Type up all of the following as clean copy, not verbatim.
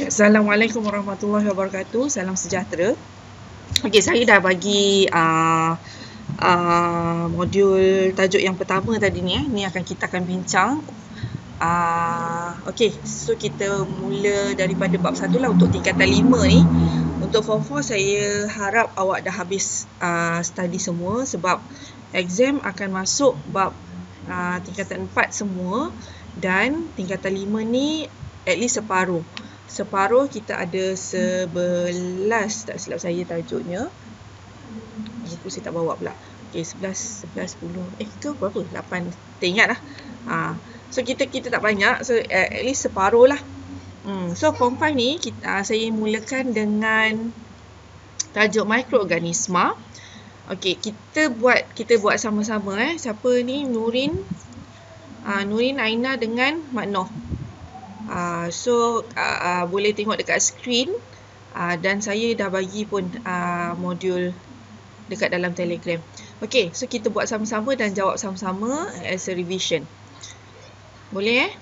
Assalamualaikum warahmatullahi wabarakatuh. Salam sejahtera. Okey, saya dah bagi modul tajuk yang pertama tadi ni. Ni kita akan bincang. Okey, so kita mula daripada bab 1 lah untuk tingkatan 5 ni. Untuk form 4 saya harap awak dah habis study semua sebab exam akan masuk bab tingkatan 4 semua dan tingkatan 5 ni at least separuh. Separuh kita ada 11, tak silap saya tajuknya. Buku saya tak bawa pula. Okey, 11, 10. Ke berapa? 8. Tak ingat lah. So kita tak banyak. So at least separuh lah. So form 5 ni saya mulakan dengan tajuk mikroorganisma. Okey, kita buat sama-sama Siapa ni? Nurin, Aina dengan Mak Noh. So boleh tengok dekat skrin dan saya dah bagi pun modul dekat dalam Telegram. Okey, so kita buat sama-sama dan jawab sama-sama as a revision. Boleh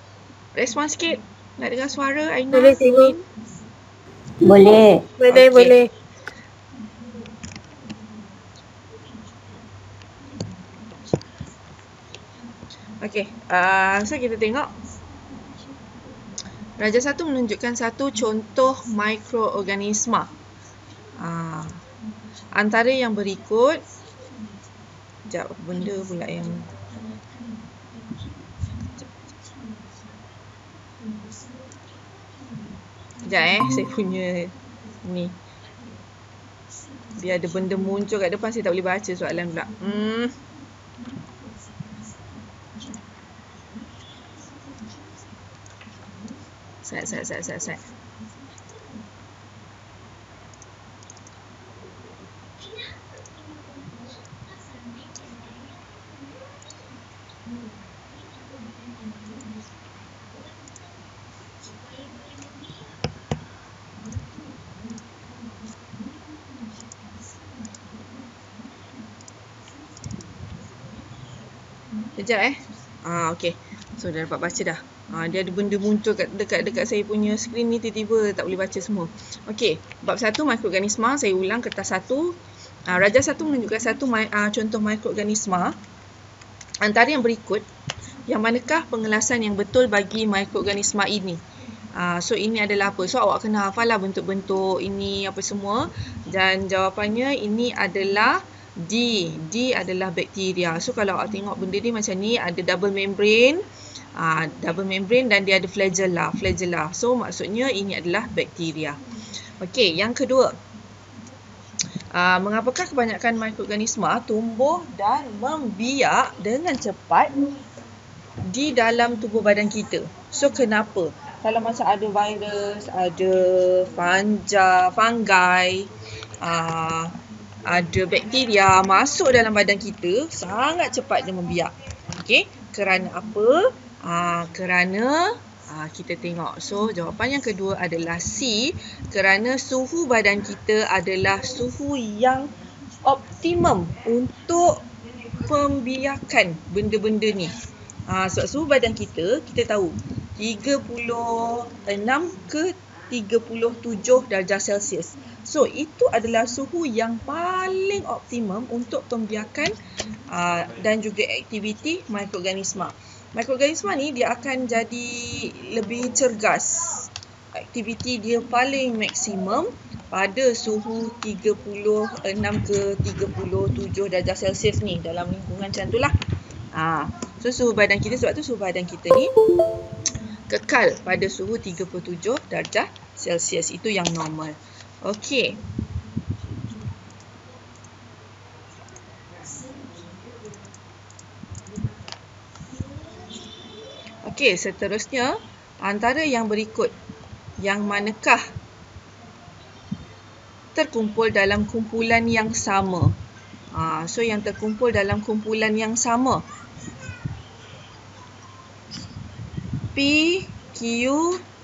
Respon sikit. Nak dengar suara Aina? Boleh, cikgu. Boleh. Boleh. Okey, so kita tengok. Darjah 1 menunjukkan satu contoh mikroorganisma. Antara yang berikut. Sekejap, benda pula yang... Sekejap saya punya ni. Biar ada benda muncul kat depan, saya tak boleh baca soalan pula. Set. Sekejap okey. So dah dapat baca dah. Dia ada benda muncul dekat saya punya skrin ni, tiba-tiba tak boleh baca semua. Okey, bab 1 mikroorganisma, saya ulang kertas 1. Darjah 1 menunjukkan satu contoh mikroorganisma. Antara yang berikut, yang manakah pengelasan yang betul bagi mikroorganisma ini? So ini adalah apa? So awak kena hafal lah bentuk-bentuk ini apa semua. Dan jawapannya ini adalah D. D adalah bakteria. So kalau awak tengok benda ni macam ni, ada double membrane. Double membrane dan dia ada flagella. So maksudnya ini adalah bakteria. Okey, yang kedua. Mengapakah kebanyakan mikroorganisma tumbuh dan membiak dengan cepat di dalam tubuh badan kita? So kenapa? Kalau macam ada virus, ada fungi, ada bakteria masuk dalam badan kita, sangat cepat dia membiak. Okey, kerana apa? Kerana kita tengok. So jawapan yang kedua adalah C, kerana suhu badan kita adalah suhu yang optimum untuk pembiakan benda-benda ni. So suhu badan kita tahu 36 ke 37 darjah Celsius. So itu adalah suhu yang paling optimum untuk pembiakan dan juga aktiviti mikroorganisma. Mikroorganisma ni dia akan jadi lebih cergas. Aktiviti dia paling maksimum pada suhu 36 ke 37 darjah Celsius ni, dalam lingkungan macam tu lah. So suhu badan kita, sebab tu suhu badan kita ni kekal pada suhu 37 darjah Celsius. Itu yang normal. Okey. Okey, seterusnya antara yang berikut, yang manakah terkumpul dalam kumpulan yang sama? So yang terkumpul dalam kumpulan yang sama, P, Q,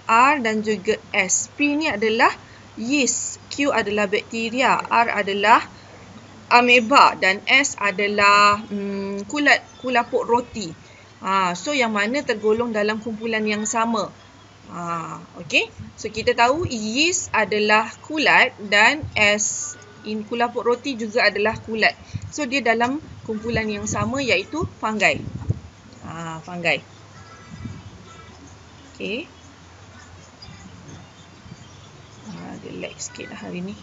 R dan juga S. P ni adalah yeast, Q adalah bakteria, R adalah ameba dan S adalah kulapuk roti. So yang mana tergolong dalam kumpulan yang sama? Okey. So kita tahu yeast adalah kulat dan as in kulaput roti juga adalah kulat. So dia dalam kumpulan yang sama iaitu fungi. Fungi. Okey. Dia lag sikit dah hari ni.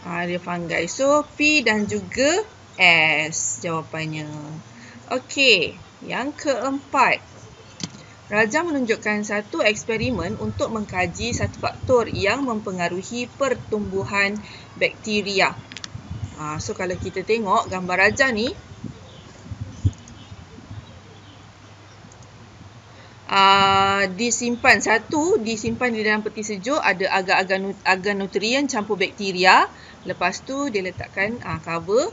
Dia fungi. So P dan juga S jawapannya. Okey. Yang keempat. Raja menunjukkan satu eksperimen untuk mengkaji satu faktor yang mempengaruhi pertumbuhan bakteria. So kalau kita tengok gambar Raja ni, disimpan di dalam peti sejuk, ada agar nutrien campur bakteria. Lepas tu dia letakkan cover.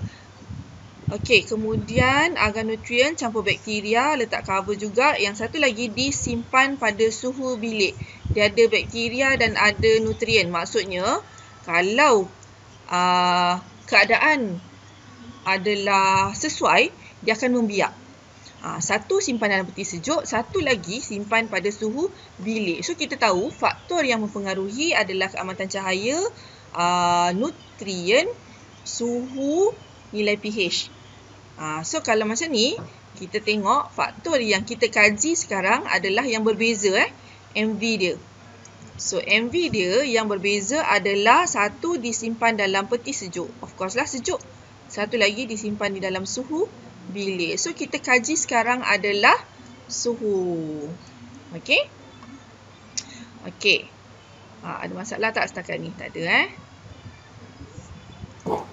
Okey, kemudian agar nutrien campur bakteria, letak cover juga. Yang satu lagi disimpan pada suhu bilik. Dia ada bakteria dan ada nutrien. Maksudnya, kalau keadaan adalah sesuai, dia akan membiak. Satu simpan dalam peti sejuk, satu lagi simpan pada suhu bilik. So, kita tahu faktor yang mempengaruhi adalah keamatan cahaya, nutrien, suhu, nilai pH. So kalau macam ni, kita tengok faktor yang kita kaji sekarang adalah yang berbeza MV dia. So MV dia yang berbeza adalah satu disimpan dalam peti sejuk. Of course lah sejuk. Satu lagi disimpan di dalam suhu bilik. So kita kaji sekarang adalah suhu. Okey? Okey. Ada masalah tak setakat ni? Tak ada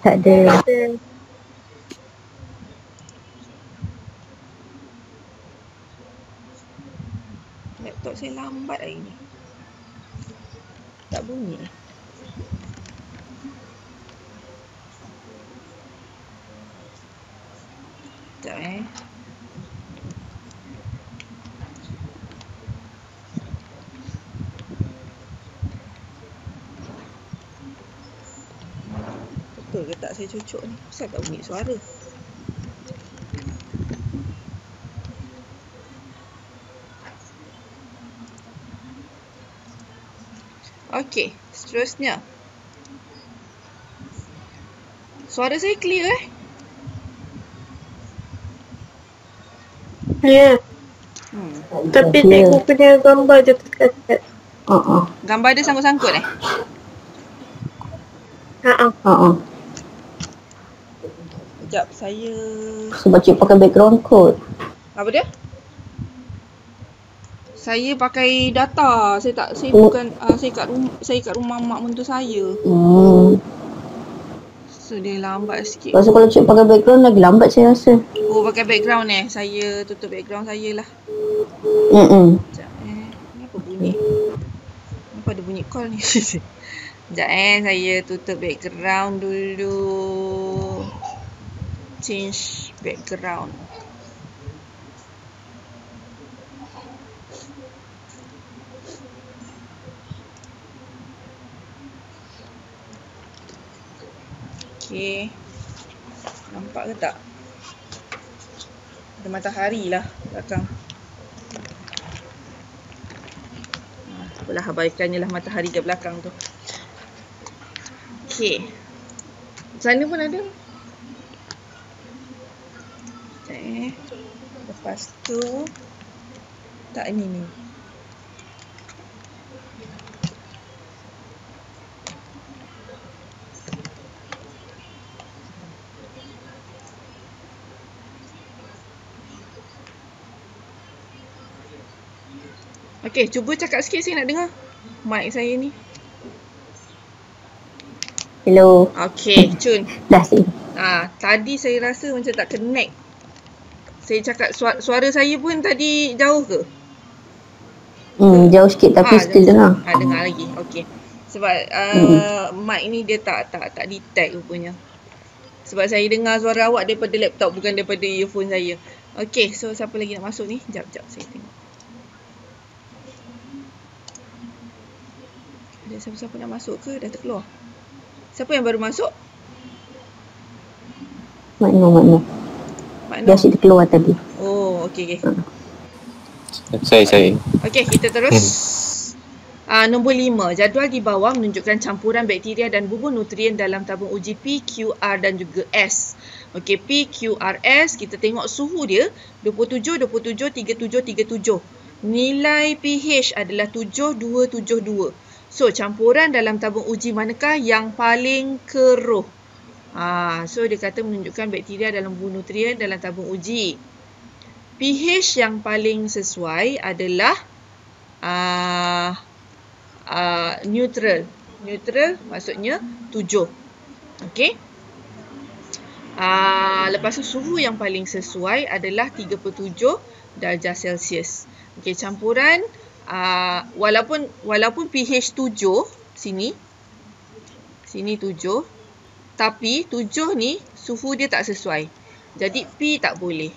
Tak ada. Laptop saya lambat hari ni. Tak bunyi. Sekejap Betul ke tak saya cucuk ni? Kenapa tak bunyi suara? Okey, seterusnya. Suara saya clear Ya. Tapi tengok punya gambar je terdekat. Gambar dia sangkut-sangkut Sekejap, saya... Sebab cik pakai background code. Apa dia? Saya pakai data. Saya bukan saya kat rumah mak mentua saya. So dia lambat sikit. Pasal kalau cik pakai background lagi lambat saya rasa. Oh, pakai background Saya tutup background saya lah. Sekejap Kenapa bunyi? Kenapa ada bunyi call ni? Sekejap saya tutup background dulu. Change background. Okey. Nampak ke tak? Ada matahari lah belakang. Apalah, abaikannya lah matahari kat belakang tu. Okey. Sana pun ada. Lepas tu tak ni. Okey, cuba cakap sikit, saya nak dengar mic saya ni. Hello. Okey, Cun. Dah sih. Tadi saya rasa macam tak connect. Saya cakap suara saya pun tadi jauh ke? Jauh sikit tapi still dengar. Dengar lagi. Okey. Sebab mic ni dia tak detect rupanya. Sebab saya dengar suara awak daripada laptop, bukan daripada earphone saya. Okey, so siapa lagi nak masuk ni? Sekejap saya tengok. Ada siapa-siapa nak masuk ke? Dah terkeluar. Siapa yang baru masuk? Makno. Dia asyik terkeluar tadi. Oh, okey. Saya. Okey, kita terus. Nombor 5, jadual di bawah menunjukkan campuran bakteria dan bubuh nutrien dalam tabung uji P, Q, R dan juga S. Okey, P, Q, R, S, kita tengok suhu dia 27, 27, 37, 37. Nilai pH adalah 7272. So, campuran dalam tabung uji manakah yang paling keruh? So, dia kata menunjukkan bakteria dalam bubuh nutrien dalam tabung uji. pH yang paling sesuai adalah neutral. Neutral maksudnya 7. Okey. Lepas tu suhu yang paling sesuai adalah 37 darjah Celsius. Okey, campuran walaupun pH 7 sini 7, tapi 7 ni suhu dia tak sesuai. Jadi P tak boleh.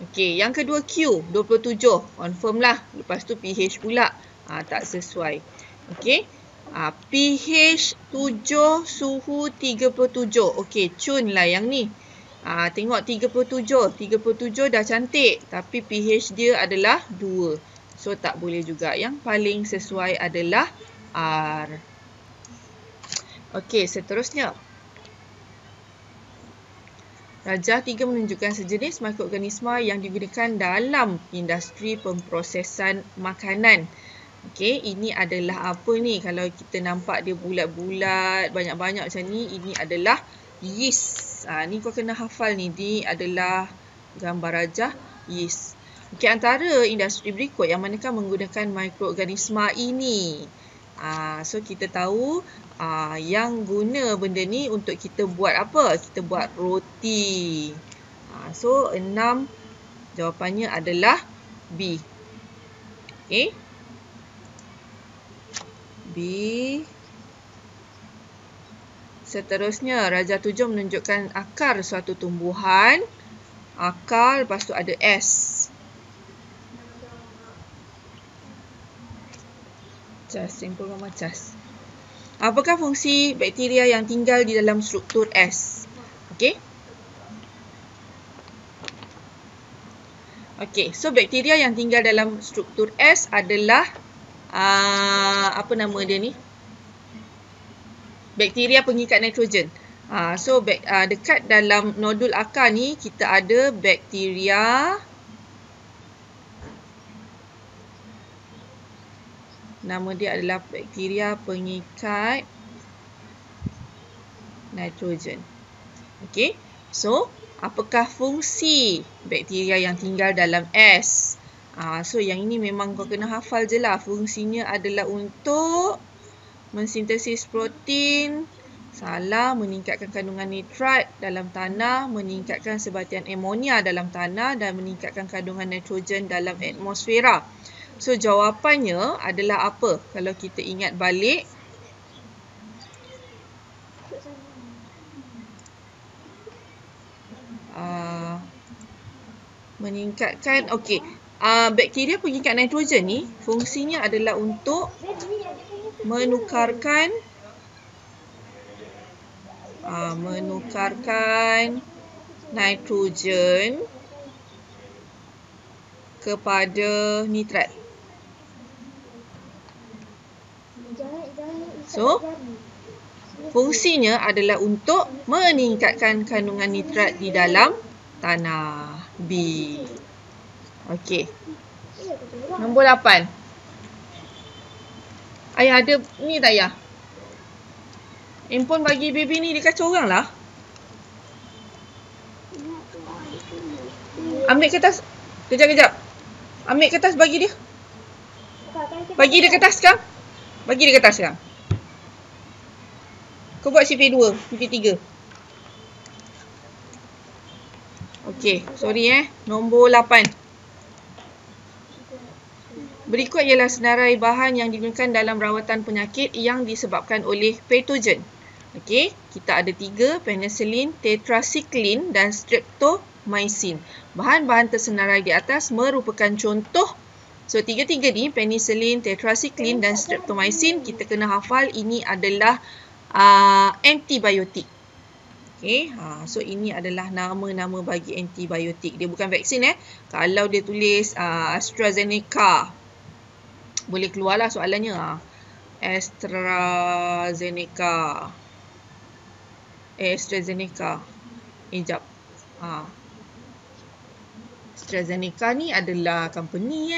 Okey, yang kedua Q 27, confirm lah. Lepas tu pH pula tak sesuai. Okey. pH 7, suhu 37. Okey, cun lah yang ni. Tengok 37 dah cantik, tapi pH dia adalah 2. So tak boleh juga. Yang paling sesuai adalah R. Okey, seterusnya. Rajah 3 menunjukkan sejenis mikroorganisma yang digunakan dalam industri pemprosesan makanan. Okey, ini adalah apa ni? Kalau kita nampak dia bulat-bulat, banyak-banyak macam ni, ini adalah yeast. Ni kau kena hafal ni. Ni adalah gambar rajah yeast. Okey, antara industri berikut yang manakah menggunakan mikroorganisma ini? So kita tahu yang guna benda ni untuk kita buat apa? Kita buat roti. So 6 jawapannya adalah B. Okey. B. Seterusnya, rajah 7 menunjukkan akar suatu tumbuhan. Akar, lepas tu ada S. Simple gambar cas. Apakah fungsi bakteria yang tinggal di dalam struktur S? Okey. Okey, so bakteria yang tinggal dalam struktur S adalah apa nama dia ni? Bakteria pengikat nitrogen. So dekat dalam nodul akar ni kita ada bakteria, nama dia adalah bakteria pengikat nitrogen. Okey. So, apakah fungsi bakteria yang tinggal dalam S? So, yang ini memang kau kena hafal je lah. Fungsinya adalah untuk mensintesis protein, meningkatkan kandungan nitrat dalam tanah, meningkatkan sebatian amonia dalam tanah dan meningkatkan kandungan nitrogen dalam atmosfera. So, jawapannya adalah apa? Kalau kita ingat balik. Meningkatkan, okey. Bakteria pengikat nitrogen ni, fungsinya adalah untuk menukarkan nitrogen kepada nitrat. So, fungsinya adalah untuk meningkatkan kandungan nitrat di dalam tanah. B. Okey. Nombor 8. Ayah ada ni tak ayah? Handphone bagi baby ni dia kacau orang lah. Ambil kertas. Kejap. Ambil kertas bagi dia. Bagi dia kertas sekarang. Bagi dia kertas sekarang. Kau buat CP2, CP3. Okey, sorry Nombor 8. Berikut ialah senarai bahan yang digunakan dalam rawatan penyakit yang disebabkan oleh patogen. Okey, kita ada 3, penicillin, tetracycline dan streptomycin. Bahan-bahan tersenarai di atas merupakan contoh. So, 3-3 ni, penicillin, tetracycline dan streptomycin, kita kena hafal ini adalah antibiotik. Okay, so ini adalah nama-nama bagi antibiotik. Dia bukan vaksin Kalau dia tulis AstraZeneca, Boleh keluarlah soalannya. AstraZeneca. Sekejap. AstraZeneca ni adalah company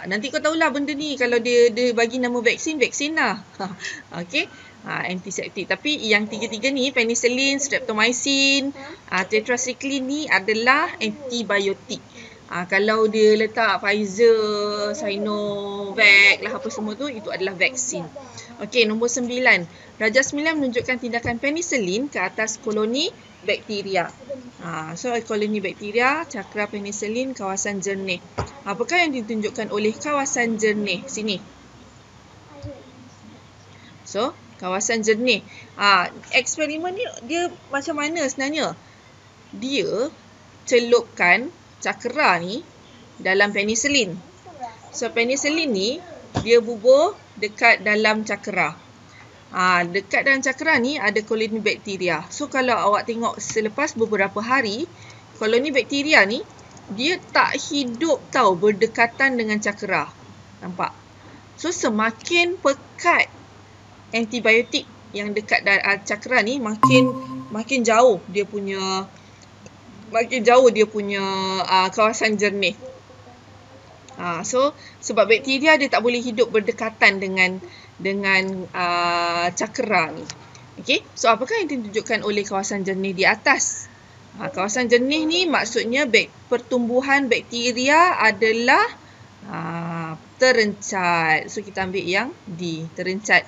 nanti kau tahulah benda ni kalau dia bagi nama vaksin lah. Okey. Antiseptik. Tapi yang tiga-tiga ni, penicillin, streptomycin, tetracycline ni adalah antibiotik. Kalau dia letak Pfizer, Sinovac lah apa semua tu, itu adalah vaksin. Okey, nombor 9. Darjah 9 menunjukkan tindakan penicillin ke atas koloni bakteria. So koloni bakteria, cakra penicillin, kawasan jernih. Apakah yang ditunjukkan oleh kawasan jernih? Sini. So, kawasan jernih. Eksperimen ni dia macam mana sebenarnya? Dia celupkan cakra ni dalam penicillin. So, penicillin ni dia bubur dekat dalam cakra. Dekat dalam cakra ni ada koloni bakteria. So, kalau awak tengok selepas beberapa hari, koloni bakteria ni dia tak hidup tau berdekatan dengan cakra. Nampak? So, semakin pekat antibiotik yang dekat cakra ni, makin jauh dia punya kawasan jernih. So sebab bakteria dia tak boleh hidup berdekatan dengan cakra ni. Okey, so apakah yang ditunjukkan oleh kawasan jernih di atas? Kawasan jernih ni maksudnya pertumbuhan bakteria adalah terencat. So kita ambil yang D, terencat.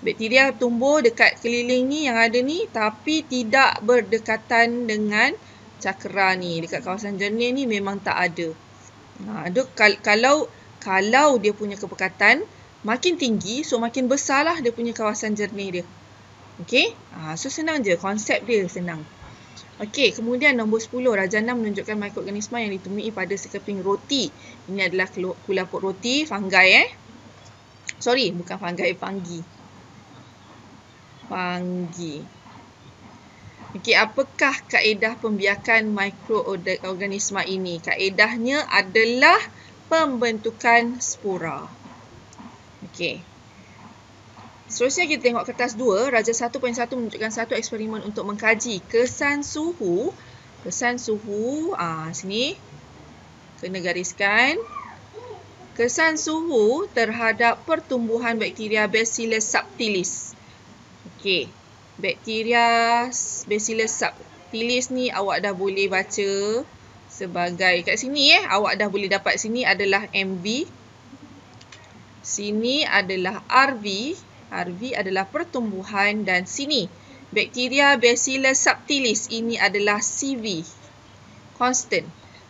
Bakteria tumbuh dekat keliling ni yang ada ni, tapi tidak berdekatan dengan cakra ni. Dekat kawasan jernih ni memang tak ada. Kalau dia punya kepekatan makin tinggi, so makin besarlah dia punya kawasan jernih dia. Okey, so senang je, konsep dia senang. Okey, kemudian nombor 10, darjah 6 menunjukkan mikroorganisma yang ditemui pada sekeping roti. Ini adalah kulaput roti, fungi Sorry, bukan fungi, fungi. Okey, apakah kaedah pembiakan mikroorganisma ini? Kaedahnya adalah pembentukan spora. Okey. Seterusnya kita tengok kertas 2, darjah 1.1 menunjukkan satu eksperimen untuk mengkaji kesan suhu. Sini kena gariskan. Kesan suhu terhadap pertumbuhan bakteria Bacillus subtilis. Okey, bakteria Bacillus subtilis ni awak dah boleh baca sebagai kat sini awak dah boleh dapat sini adalah MV. Sini adalah RV. RV adalah pertumbuhan dan sini bakteria Bacillus subtilis ini adalah CV. Constant.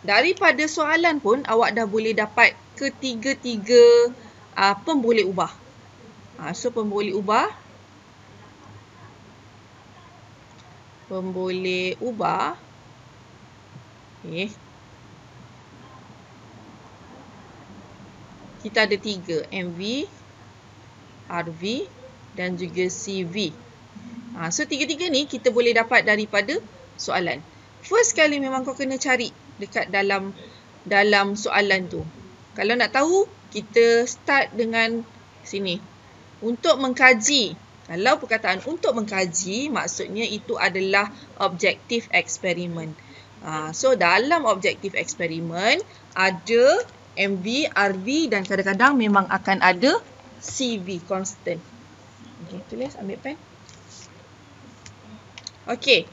Daripada soalan pun awak dah boleh dapat ketiga-tiga pemboleh ubah. So pemboleh ubah kita ada 3, MV, RV dan juga CV. So tiga-tiga ni kita boleh dapat daripada soalan. First kali memang kau kena cari dekat dalam soalan tu. Kalau nak tahu, kita start dengan sini. Untuk mengkaji. Kalau perkataan untuk mengkaji, maksudnya itu adalah objektif eksperimen. So, dalam objektif eksperimen, ada MV, RV dan kadang-kadang memang akan ada CV, constant. Okay, tulis, ambil pen. Okay.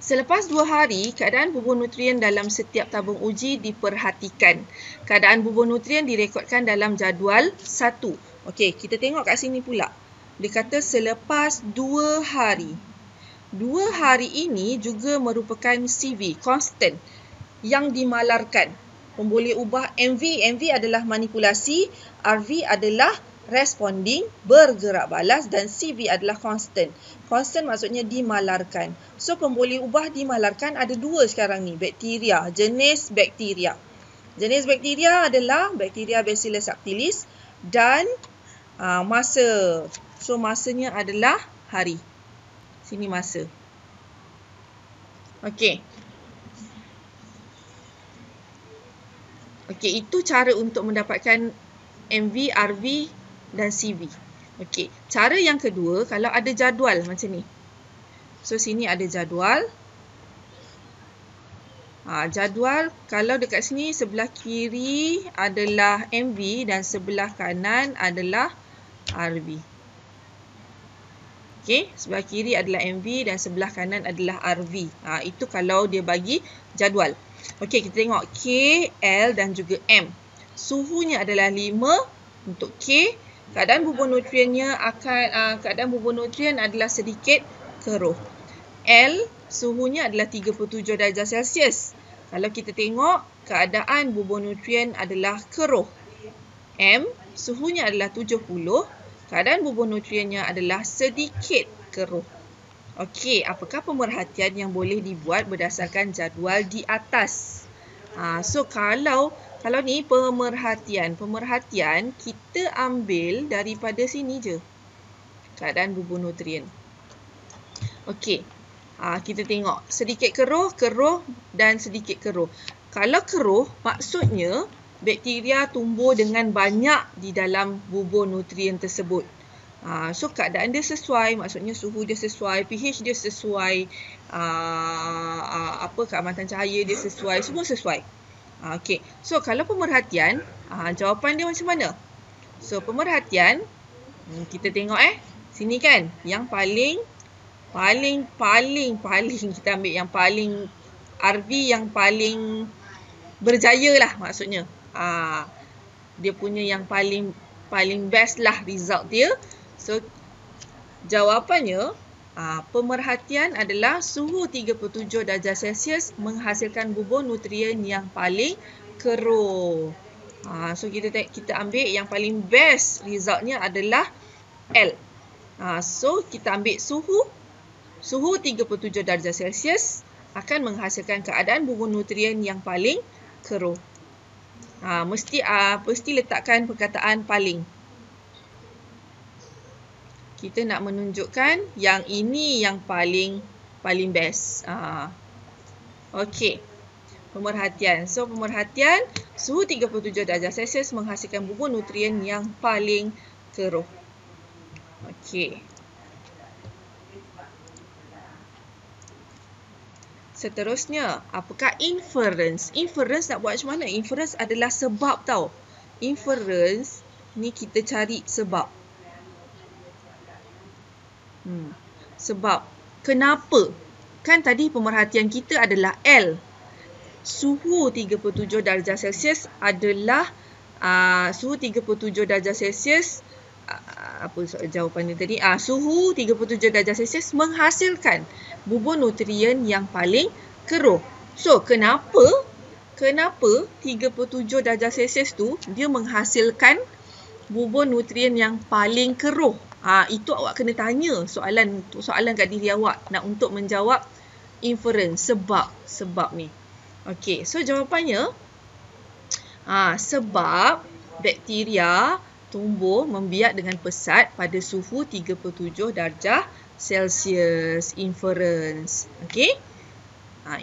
Selepas 2 hari, keadaan bubur nutrien dalam setiap tabung uji diperhatikan. Keadaan bubur nutrien direkodkan dalam jadual 1. Okey, kita tengok kat sini pula. Dia kata selepas 2 hari. 2 hari ini juga merupakan CV, constant, yang dimalarkan. Pemboleh ubah MV. MV adalah manipulasi, RV adalah responding, bergerak balas dan CV adalah constant. Constant maksudnya dimalarkan. So, pemboleh ubah dimalarkan ada 2 sekarang ni. Bakteria, jenis bakteria. Jenis bakteria adalah bakteria Bacillus subtilis dan masa. So, masanya adalah hari. Sini masa. Okey. Okey, itu cara untuk mendapatkan MV, RV dan CV. Okey, cara yang kedua, kalau ada jadual macam ni. So, sini ada jadual. Jadual, kalau dekat sini sebelah kiri adalah MV dan sebelah kanan adalah RV. Okey, sebelah kiri adalah MV dan sebelah kanan adalah RV. Itu kalau dia bagi jadual. Okey, kita tengok K, L dan juga M. Suhunya adalah 5 untuk K. Keadaan bubur nutriennya keadaan bubur nutrien adalah sedikit keruh. L, suhunya adalah 37 darjah Celsius. Kalau kita tengok, keadaan bubur nutrien adalah keruh. M, suhunya adalah 70. Keadaan bubur nutriennya adalah sedikit keruh. Okey, apakah pemerhatian yang boleh dibuat berdasarkan jadual di atas? So, kalau ni pemerhatian kita ambil daripada sini je. Keadaan bubur nutrien. Okey. Kita tengok sedikit keruh dan sedikit keruh. Kalau keruh, maksudnya bakteria tumbuh dengan banyak di dalam bubur nutrien tersebut. So, keadaan dia sesuai, maksudnya suhu dia sesuai, pH dia sesuai, keamatan cahaya dia sesuai, semua sesuai. Okey. So, kalau pemerhatian, jawapan dia macam mana? So, pemerhatian, kita tengok sini kan, yang paling kita ambil yang paling RV yang paling berjaya lah maksudnya. Dia punya yang paling best lah result dia. So, jawapannya pemerhatian adalah suhu 37 darjah Celsius menghasilkan bubur nutrien yang paling keruh. So, kita ambil yang paling best resultnya adalah L. So, kita ambil suhu 37 darjah Celsius akan menghasilkan keadaan bubur nutrien yang paling keruh. Mesti letakkan perkataan paling. Kita nak menunjukkan yang ini yang paling best. Okey. Pemerhatian. So, pemerhatian, suhu 37 darjah Celsius menghasilkan bubur nutrien yang paling keruh. Okey. Seterusnya, apakah inference? Inference nak buat macam mana? Inference adalah sebab tau. Inference ni kita cari sebab. Sebab. Kenapa? Kan tadi pemerhatian kita adalah L. Suhu 37 darjah Celsius adalah suhu 37 darjah Celsius jawapan dia tadi? Suhu 37 darjah Celsius menghasilkan bubur nutrien yang paling keruh. So, kenapa 37 darjah Celsius tu dia menghasilkan bubur nutrien yang paling keruh? Itu awak kena tanya soalan kat diri awak nak untuk menjawab inference, sebab ni. Okey, so jawapannya sebab bakteria tumbuh membiak dengan pesat pada suhu 37 darjah Celsius. Inference. Okey?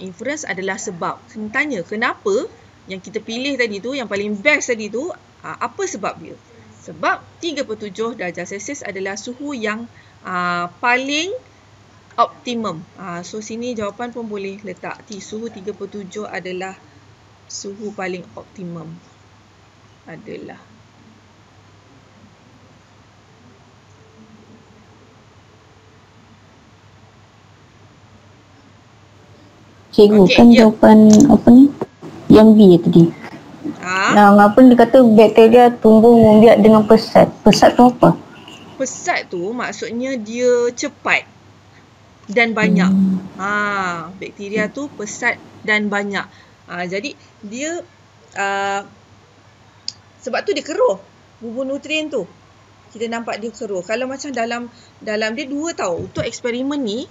Inference adalah sebab. Kena tanya kenapa yang kita pilih tadi tu, yang paling best tadi tu, apa sebab dia? Sebab 37 darjah Celsius adalah suhu yang paling optimum. So, sini jawapan pun boleh letak suhu 37 adalah suhu paling optimum. Adalah. Cikgu, kan jawapan apa ni? Yang B tadi. Yang apa dia kata bakteria tumbuh membiak dengan pesat. Pesat tu apa? Pesat tu maksudnya dia cepat dan banyak. Bakteria tu pesat dan banyak. Jadi dia sebab tu dia keruh. Bubur nutrien tu. Kita nampak dia keruh. Kalau macam dalam dia dua tau. Untuk eksperimen ni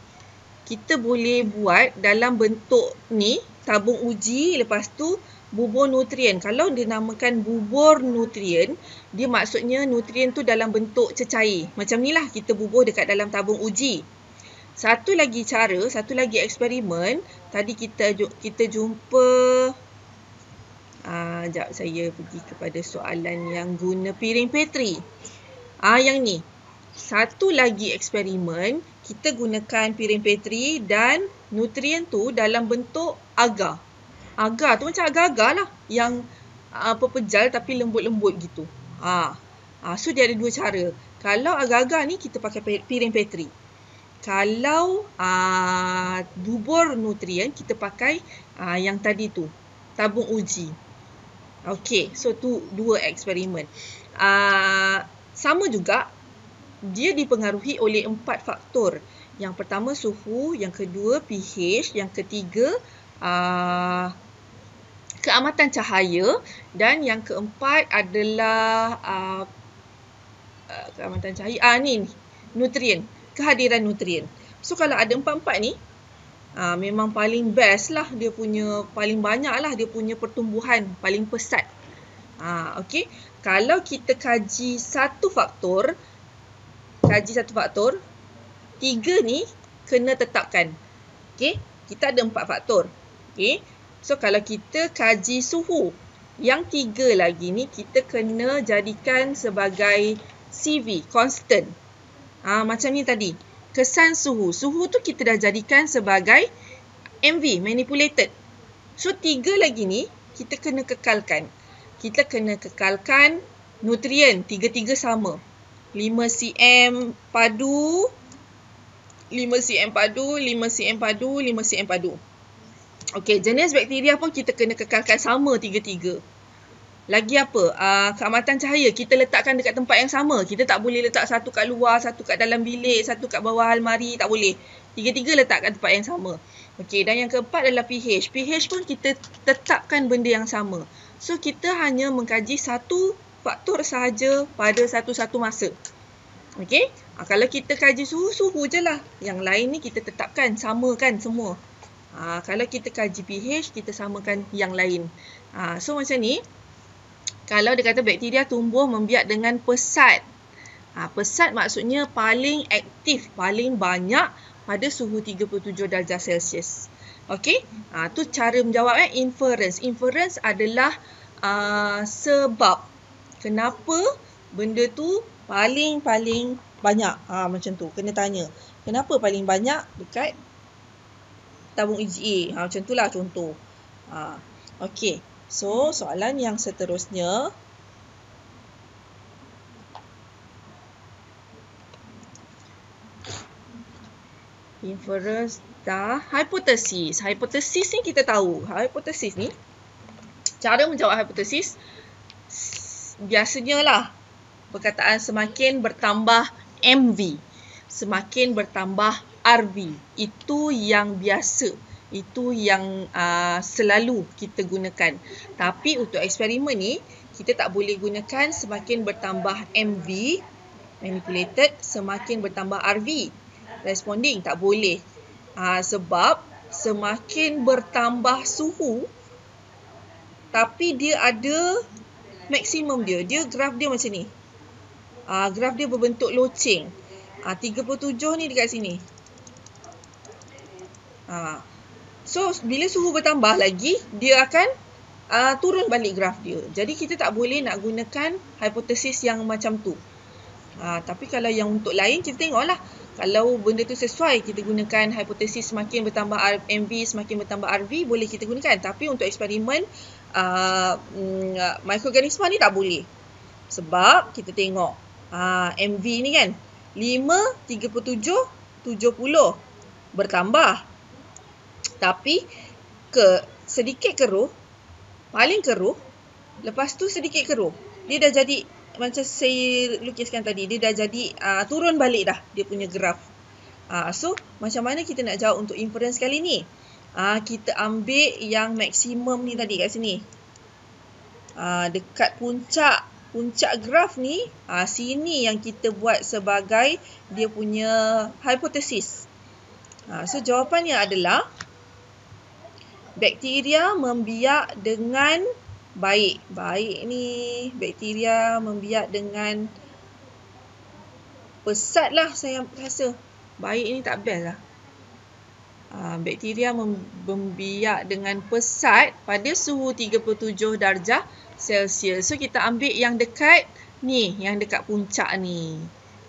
kita boleh buat dalam bentuk ni, tabung uji, lepas tu bubur nutrien. Kalau dinamakan bubur nutrien, dia maksudnya nutrien tu dalam bentuk cecair. Macam ni lah kita bubur dekat dalam tabung uji. Satu lagi cara, satu lagi eksperimen, tadi kita jumpa Sekejap saya pergi kepada soalan yang guna piring Petri. Yang ni. Satu lagi eksperimen, kita gunakan piring Petri dan nutrien tu dalam bentuk agar. Agar tu macam agar-agar lah. Yang pepejal tapi lembut-lembut gitu. So dia ada dua cara. Kalau agar-agar ni kita pakai piring Petri. Kalau bubur nutrien kita pakai yang tadi tu, tabung uji. Okey, so tu dua eksperimen. Sama juga, dia dipengaruhi oleh 4 faktor. Yang pertama suhu, yang kedua pH, yang ketiga keamatan cahaya, dan yang keempat adalah keamatan cahaya, ni nutrien, kehadiran nutrien. So kalau ada 4-4 ni, memang paling best lah, dia punya paling banyak lah dia punya pertumbuhan, paling pesat. Okey, kalau kita kaji satu faktor, 3 ni kena tetapkan. Okey, kita ada 4 faktor. Okey, so kalau kita kaji suhu, yang 3 lagi ni kita kena jadikan sebagai CV, constant. Macam ni tadi, kesan suhu. Suhu tu kita dah jadikan sebagai MV, manipulated. So 3 lagi ni kita kena kekalkan. Kita kena kekalkan nutrien, 3-3 sama. 5 cm padu, 5 cm padu, 5 cm padu, 5 cm padu. Okey, jenis bakteria pun kita kena kekalkan sama 3-3. Lagi apa? Keamatan cahaya kita letakkan dekat tempat yang sama. Kita tak boleh letak satu kat luar, satu kat dalam bilik, satu kat bawah almari, tak boleh. 3-3 letakkan tempat yang sama. Okey, dan yang keempat adalah pH. pH pun kita tetapkan benda yang sama. So kita hanya mengkaji satu faktor sahaja pada satu-satu masa. Okey? Kalau kita kaji suhu je lah. Yang lain ni kita tetapkan, samakan semua. Kalau kita kaji pH, kita samakan yang lain. So macam ni, kalau dia kata bakteria tumbuh membiak dengan pesat. Pesat maksudnya paling aktif, paling banyak pada suhu 37 darjah Celsius. Okey? Tu cara menjawab inference. Inference adalah sebab kenapa benda tu paling banyak. Macam tu, kena tanya. Kenapa paling banyak dekat tabung uji A? Macam tu lah contoh. Okey. So, soalan yang seterusnya. Inference dah. Hipotesis. Hipotesis ni kita tahu. Hipotesis ni, cara menjawab hipotesis, biasanya lah perkataan semakin bertambah MV, semakin bertambah RV. Itu yang biasa. Itu yang selalu kita gunakan. Tapi untuk eksperimen ni, kita tak boleh gunakan semakin bertambah MV, manipulated, semakin bertambah RV, responding. Tak boleh. Sebab semakin bertambah suhu, tapi dia ada maksimum dia. Dia graf dia macam ni. Graf dia berbentuk loceng. 37 ni dekat sini. So, bila suhu bertambah lagi, dia akan turun balik graf dia. Jadi, kita tak boleh nak gunakan hipotesis yang macam tu. Tapi kalau yang untuk lain, kita tengoklah. Kalau benda tu sesuai, kita gunakan hipotesis semakin bertambah MV, semakin bertambah RV, boleh kita gunakan. Tapi untuk eksperimen mikroorganisma ni tak boleh. Sebab kita tengok MV ni kan, 5, 37, 70 bertambah. Tapi sedikit keruh, paling keruh, lepas tu sedikit keruh. Dia dah jadi, macam saya lukiskan tadi, dia dah jadi turun balik dah dia punya graf. So, macam mana kita nak jawab untuk inference kali ni? Kita ambil yang maksimum ni tadi kat sini. Dekat puncak graf ni, sini yang kita buat sebagai dia punya hipotesis. So, jawapannya adalah bakteria membiak dengan baik. Baik ni, bakteria membiak dengan pesat lah saya rasa. Baik ni tak best lah. Bakteria membiak dengan pesat pada suhu 37 darjah Celsius. So kita ambil yang dekat ni, yang dekat puncak ni.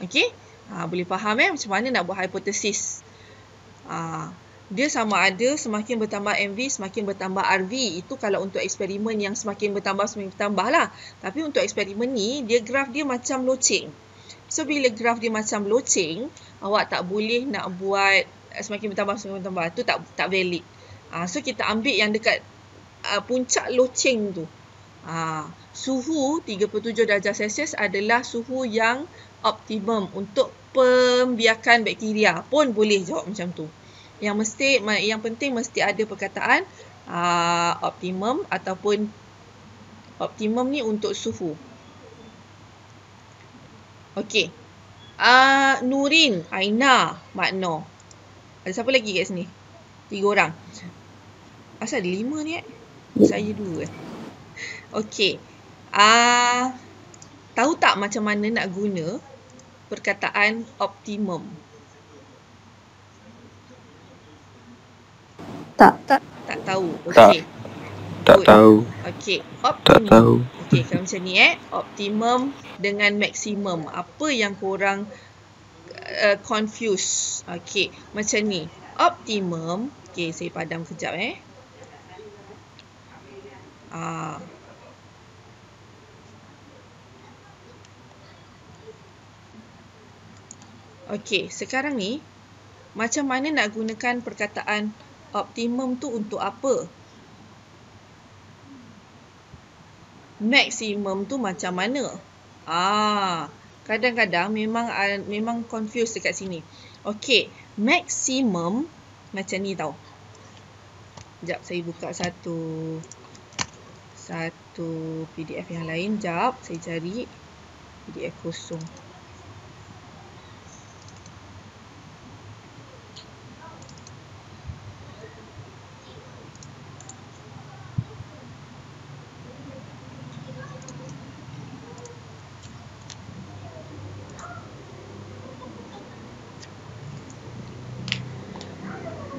Okey? Boleh faham macam mana nak buat hipotesis. Dia sama ada semakin bertambah MV, semakin bertambah RV. Itu kalau untuk eksperimen yang semakin bertambah lah. Tapi untuk eksperimen ni, graf dia macam loceng. So, bila graf dia macam loceng, awak tak boleh nak buat semakin bertambah. Itu tak valid. So, kita ambil yang dekat puncak loceng tu. Suhu 37 darjah Celsius adalah suhu yang optimum untuk pembiakan bakteria. Pun boleh jawab macam tu. Yang penting mesti ada perkataan optimum ataupun optimum ni untuk suhu. Okey. Nurin, Aina, Makno. Ada siapa lagi kat sini? 3 orang. Asal ada 5 ni Saya 2. Okey. Tahu tak macam mana nak guna perkataan optimum? Tak tahu. Okey. Tak tahu. Okey, Tak tahu. Okey, kalau macam ni optimum dengan maksimum. Apa yang korang confuse? Okey, macam ni. Optimum. Okey, saya padam kejap Okey, sekarang ni macam mana nak gunakan perkataan optimum tu untuk apa? Maksimum tu macam mana? Kadang-kadang memang confuse dekat sini. Okey, maksimum macam ni tau. Sekejap, saya buka satu PDF yang lain. Sekejap, saya cari PDF kosong.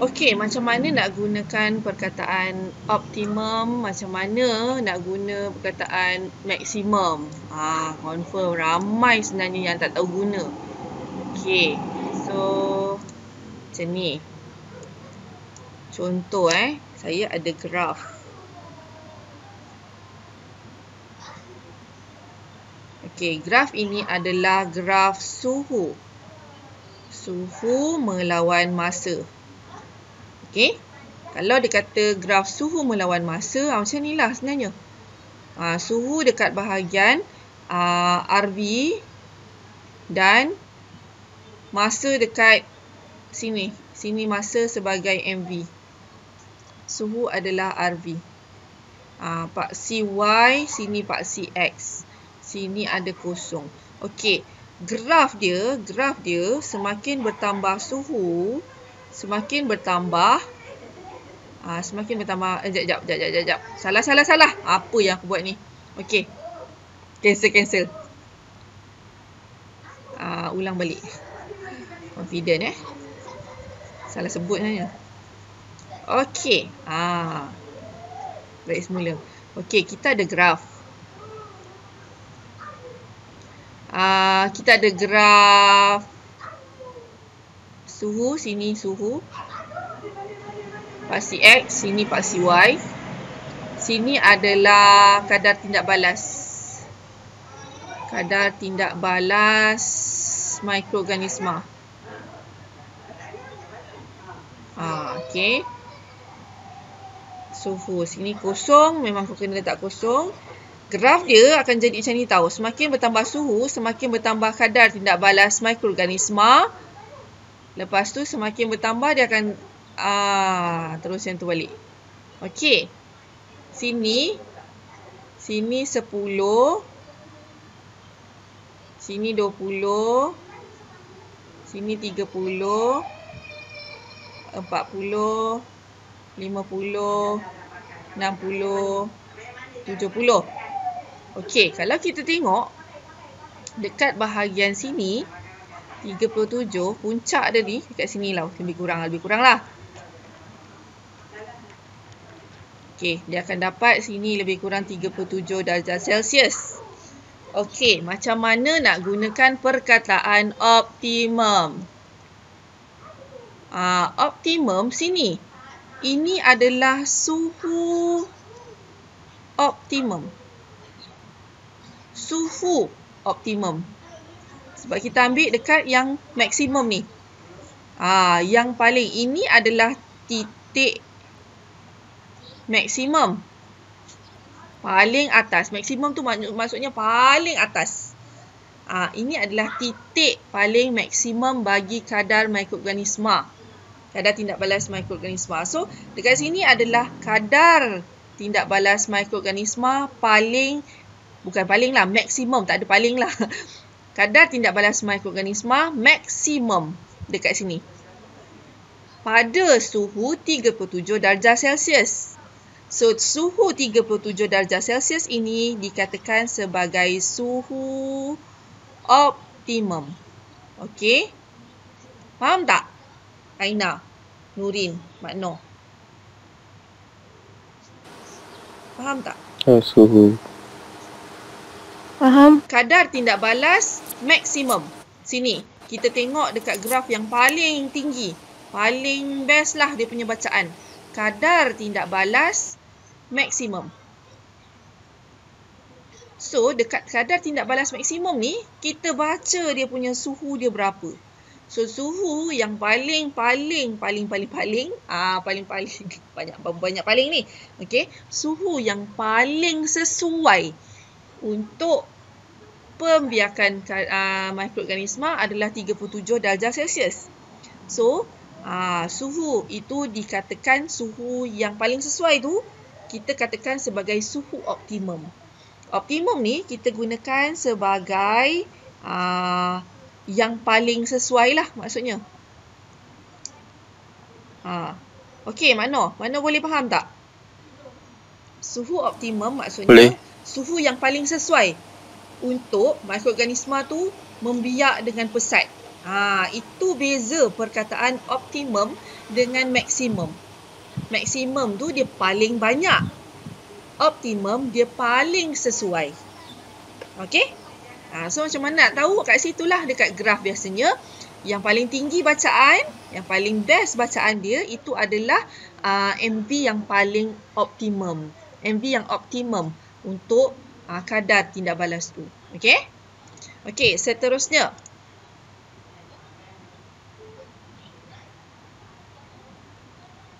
Okey, macam mana nak gunakan perkataan optimum, macam mana nak guna perkataan maksimum. Confirm ramai sebenarnya yang tak tahu guna. Okey, so macam ni. Contoh saya ada graf. Okey, graf ini adalah graf suhu. Suhu melawan masa. Okey, kalau dia kata graf suhu melawan masa, macam ni lah sebenarnya. Suhu dekat bahagian RV dan masa dekat sini. Sini masa sebagai MV. Suhu adalah RV. Paksi Y, sini paksi X. Sini ada kosong. Okey, graf dia semakin bertambah suhu, semakin bertambah. Sekejap. Salah. Apa yang aku buat ni? Okey. Cancel. Ulang balik. Confident Salah sebut sebenarnya. Okey. Baik semula. Okey, kita ada graf. Kita ada graf suhu, sini suhu. Paksi X, sini paksi Y. Sini adalah kadar tindak balas. Kadar tindak balas mikroorganisma. Okey. Suhu, sini kosong, memang kau kena letak kosong. Graf dia akan jadi macam ni tau. Semakin bertambah suhu, semakin bertambah kadar tindak balas mikroorganisma. Lepas tu semakin bertambah dia akan terus yang tu balik. Okey. Sini 10. Sini 20. Sini 30. 40. 50. 60. 70. Okey, kalau kita tengok dekat bahagian sini 37, puncak dia ni dekat sini lah, lebih kurang lah. Okey, dia akan dapat sini lebih kurang 37 darjah Celsius. Okey, macam mana nak gunakan perkataan optimum? Optimum sini. Ini adalah suhu optimum. Suhu optimum. Sebab kita ambil dekat yang maksimum ni. Yang paling ini adalah titik maksimum. Paling atas. Maksimum tu maksudnya paling atas. Ini adalah titik paling maksimum bagi kadar mikroorganisma. Kadar tindak balas mikroorganisma. So, dekat sini adalah kadar tindak balas mikroorganisma paling, bukan paling lah, maksimum. Tak ada paling lah. Kadar tindak balas mikroorganisma maksimum dekat sini. Pada suhu 37 darjah Celsius. So, suhu 37 darjah Celsius ini dikatakan sebagai suhu optimum. Okey? Faham tak? Aina, Nurin, Mak Noh. Faham tak? Suhu. Faham. Kadar tindak balas maksimum. Sini, kita tengok dekat graf yang paling tinggi. Paling best lah dia punya bacaan. Kadar tindak balas maksimum. So, dekat kadar tindak balas maksimum ni, kita baca dia punya suhu dia berapa. So, suhu yang paling banyak paling ni. Okey, suhu yang paling sesuai untuk pembiakan mikroorganisma adalah 37 darjah Celsius. So, suhu itu dikatakan suhu yang paling sesuai tu, kita katakan sebagai suhu optimum. Optimum ni kita gunakan sebagai yang paling sesuai lah maksudnya. Okey, Mak Noh boleh faham tak? Suhu optimum maksudnya boleh. Suhu yang paling sesuai untuk mikroorganisma tu membiak dengan pesat. Itu beza perkataan optimum dengan maksimum. Maksimum tu dia paling banyak. Optimum dia paling sesuai. Okey? So macam mana nak tahu? Kat situlah dekat graf biasanya. Yang paling tinggi bacaan, yang paling best bacaan dia itu adalah MV yang paling optimum. MV yang optimum untuk kadar tindak balas tu. Okey? Okey, seterusnya.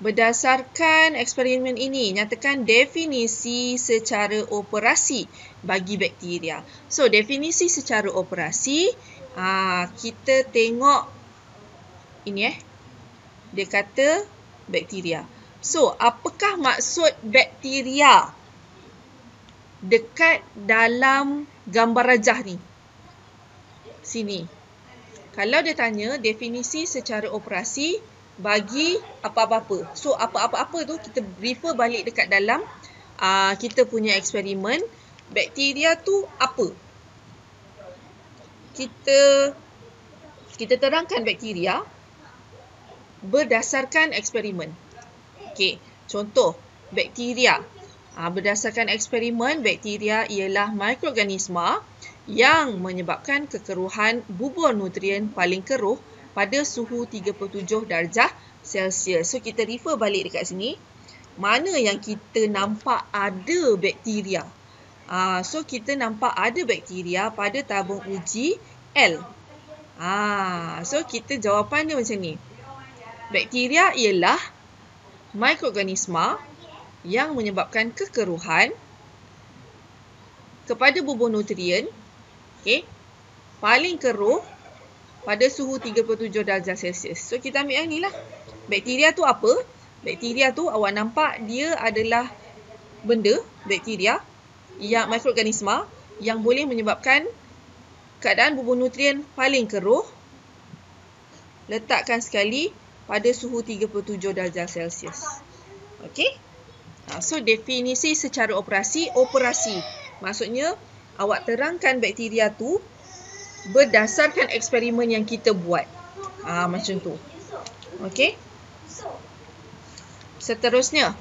Berdasarkan eksperimen ini, nyatakan definisi secara operasi bagi bakteria. So, definisi secara operasi, kita tengok ini dia kata bakteria. So, apakah maksud bakteria dekat dalam gambar rajah ni? Sini. Kalau dia tanya definisi secara operasi bagi apa-apa-apa. So, apa-apa-apa tu kita refer balik dekat dalam kita punya eksperimen. Bakteria tu apa? Kita terangkan bakteria berdasarkan eksperimen. Okey, contoh bakteria. Berdasarkan eksperimen, bakteria ialah mikroorganisma yang menyebabkan kekeruhan bubur nutrien paling keruh pada suhu 37 darjah Celsius. So, kita refer balik dekat sini. Mana yang kita nampak ada bakteria? So, kita nampak ada bakteria pada tabung uji L. So, kita jawapan dia macam ni. Bakteria ialah mikroorganisma yang menyebabkan kekeruhan kepada bubur nutrien, paling keruh pada suhu 37 darjah Celsius. So, kita ambil yang ni lah. Bakteria tu apa? Bakteria tu awak nampak dia adalah benda, bakteria, yang mikroorganisma yang boleh menyebabkan keadaan bubur nutrien paling keruh. Letakkan sekali pada suhu 37 darjah Celsius. Okey? So, definisi secara operasi. Maksudnya, awak terangkan bakteria tu berdasarkan eksperimen yang kita buat. Macam tu. Okey? Seterusnya.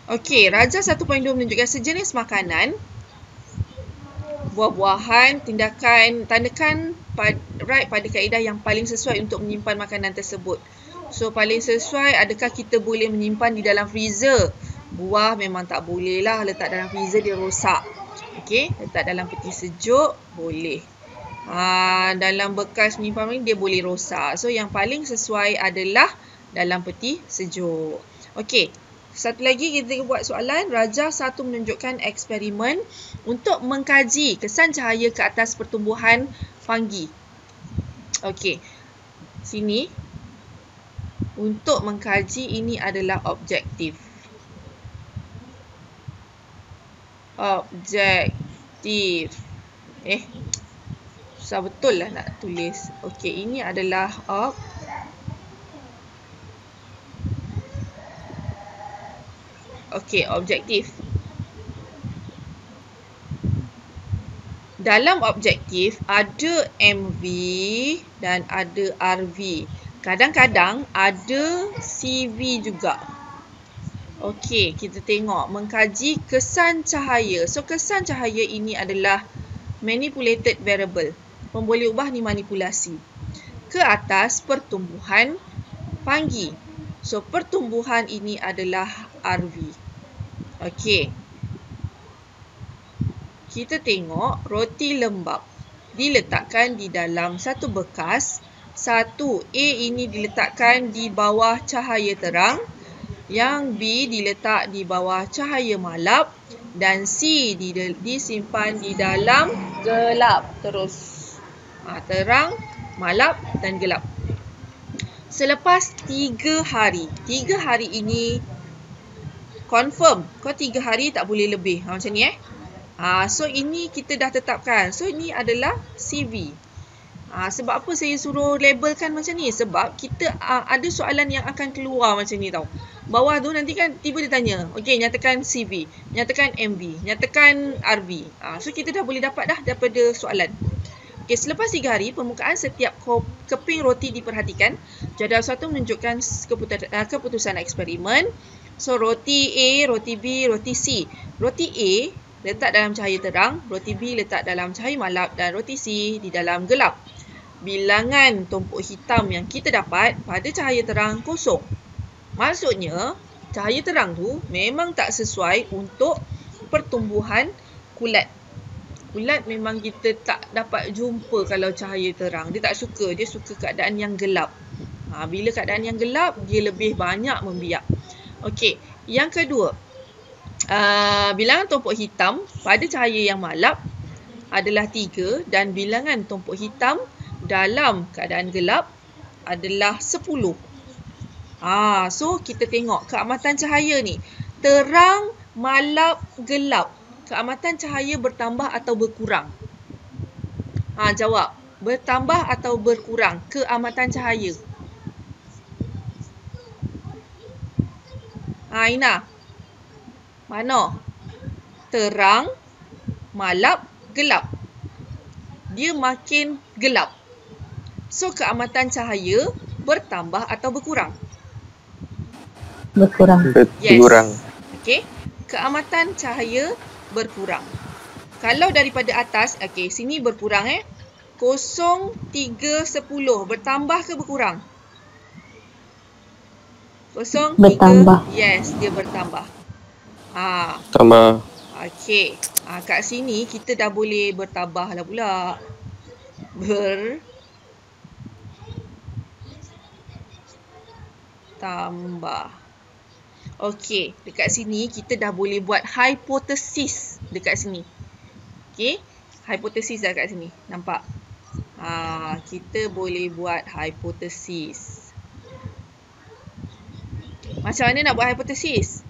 Okey, Raja 1.2 menunjukkan sejenis makanan, buah-buahan, tindakan, tandakan right pada kaedah yang paling sesuai untuk menyimpan makanan tersebut. So, paling sesuai, adakah kita boleh menyimpan di dalam freezer? Buah memang tak boleh lah letak dalam freezer, dia rosak. Okey, letak dalam peti sejuk, boleh. Dalam bekas menyimpan dia boleh rosak. So, yang paling sesuai adalah dalam peti sejuk. Okey. Satu lagi kita buat soalan. Raja 1 menunjukkan eksperimen untuk mengkaji kesan cahaya ke atas pertumbuhan fungi. Okey. Sini. Untuk mengkaji ini adalah objektif. Objektif. Susah betul lah nak tulis. Okey, ini adalah objektif. Dalam objektif ada MV dan ada RV. Kadang-kadang ada CV juga. Okey, kita tengok mengkaji kesan cahaya. So, kesan cahaya ini adalah manipulated variable. Boleh ubah ni manipulasi. Ke atas pertumbuhan fungi. So, pertumbuhan ini adalah RV. Okey. Kita tengok roti lembap diletakkan di dalam satu bekas. Satu, A ini diletakkan di bawah cahaya terang. Yang B diletak di bawah cahaya malap. Dan C disimpan di dalam gelap. Terus terang, malap dan gelap. Selepas 3 hari. 3 hari ini confirm. Kau 3 hari tak boleh lebih. Macam ni So, ini kita dah tetapkan. So, ini adalah CV. Sebab apa saya suruh labelkan macam ni? Sebab kita ada soalan yang akan keluar macam ni tau. Bawah tu nanti kan tiba dia tanya. Okey, nyatakan CV. Nyatakan MV. Nyatakan RV. So, kita dah boleh dapat dah daripada soalan. Okey, selepas 3 hari, permukaan setiap keping roti diperhatikan. Jadual 1 menunjukkan keputusan eksperimen. So, roti A, roti B, roti C. Roti A letak dalam cahaya terang, roti B letak dalam cahaya malap dan roti C di dalam gelap. Bilangan tumpuk hitam yang kita dapat pada cahaya terang kosong. Maksudnya, cahaya terang tu memang tak sesuai untuk pertumbuhan kulat. Kulat memang kita tak dapat jumpa kalau cahaya terang. Dia tak suka. Dia suka keadaan yang gelap. Bila keadaan yang gelap, dia lebih banyak membiak. Okey, yang kedua. Bilangan tumpuk hitam pada cahaya yang malap adalah 3 dan bilangan tumpuk hitam dalam keadaan gelap adalah 10. So, kita tengok keamatan cahaya ni. Terang, malap, gelap. Keamatan cahaya bertambah atau berkurang? Jawab. Bertambah atau berkurang keamatan cahaya? Ina. Mana? Terang, malap, gelap. Dia makin gelap. So, keamatan cahaya bertambah atau berkurang? Berkurang. Berkurang. Okey. Keamatan cahaya berkurang. Kalau daripada atas, okey, sini berkurang 0, 3, 10. Bertambah ke berkurang? 0, 3. Bertambah. Yes, dia bertambah. Tambah. Okey. Kat sini kita dah boleh bertambah lah pula. Bertambah. Okey, dekat sini kita dah boleh buat hipotesis dekat sini. Okey, hipotesis dah kat sini. Nampak? Kita boleh buat hipotesis. Macam mana nak buat hipotesis?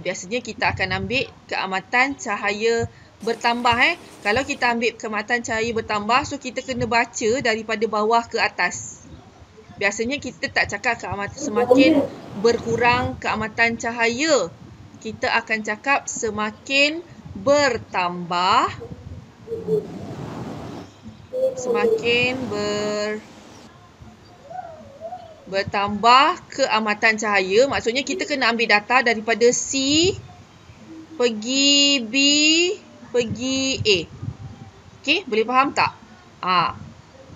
Biasanya kita akan ambil keamatan cahaya bertambah. Kalau kita ambil keamatan cahaya bertambah, so kita kena baca daripada bawah ke atas. Biasanya kita tak cakap keamatan semakin berkurang keamatan cahaya. Kita akan cakap semakin bertambah. Semakin Bertambah keamatan cahaya. Maksudnya kita kena ambil data daripada C pergi B pergi A. Okey, boleh faham tak?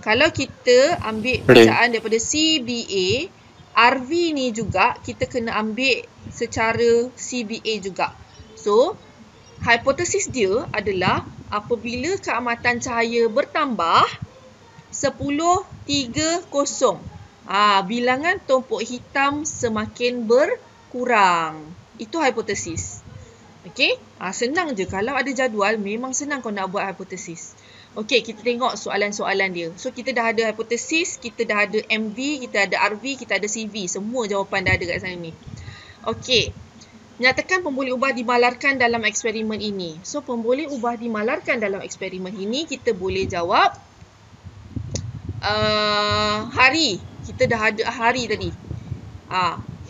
Kalau kita ambil bacaan daripada C, B, A, RV ni juga kita kena ambil secara C, B, A juga. So, hipotesis dia adalah apabila keamatan cahaya bertambah 10, 3, 0. Bilangan tumpuk hitam semakin berkurang. Itu hipotesis. Okey? Senang je. Kalau ada jadual, memang senang kau nak buat hipotesis. Okey, kita tengok soalan-soalan dia. So, kita dah ada hipotesis, kita dah ada MV, kita ada RV, kita ada CV. Semua jawapan dah ada kat sana ni. Okey. Nyatakan pemboleh ubah dimalarkan dalam eksperimen ini. So, pemboleh ubah dimalarkan dalam eksperimen ini, kita boleh jawab hari. Kita dah ada hari tadi.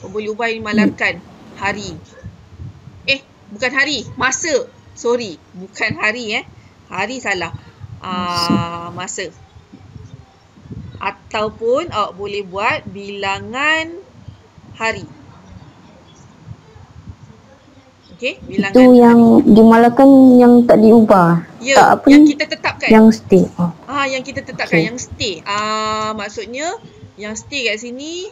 Pemboleh ubah dimalarkan. Hari. Bukan hari. Masa. Sorry. Bukan hari Hari salah. Masa. Ataupun awak boleh buat bilangan hari. Okey, bilangan itu yang dimalarkan yang tak diubah. Ya, tak apa yang ni? Kita tetapkan. Yang stay. Yang kita tetapkan, yang stay. Maksudnya yang stay kat sini